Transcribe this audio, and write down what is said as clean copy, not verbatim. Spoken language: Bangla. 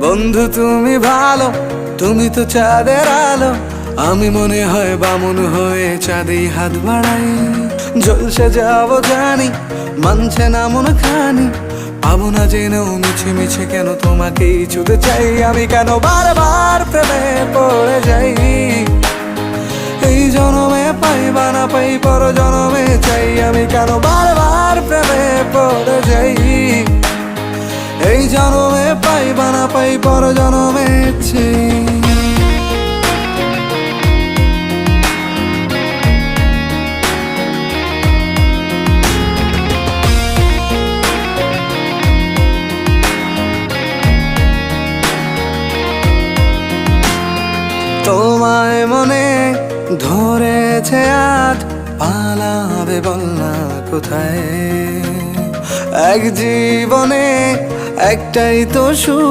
বন্ধু তুমি ভালো, তুমি তো চাঁদের আলো, আমি মনে হয় বামুন হয়ে চাঁদে হাত বাড়াই। জলসে যাবো জানি, মানছে না মন খানি, পাবো না জেনেও মিছে মিছে কেন তোমাকেই ছুঁতে চাই। আমি কেন বারবার প্রেমে পড়ে যাই, এই জনমে পাই বা না পাই পর জনমে চাই। আমি কেন বারবার প্রেমে পড়ে যাই, এই জনমে পাই বা না পাই পর জনমে চাই। তোমায় মনে ধরেছে আজ, পালাবে বল না কোথায়। এক জীবনে একটাই তো সুখ,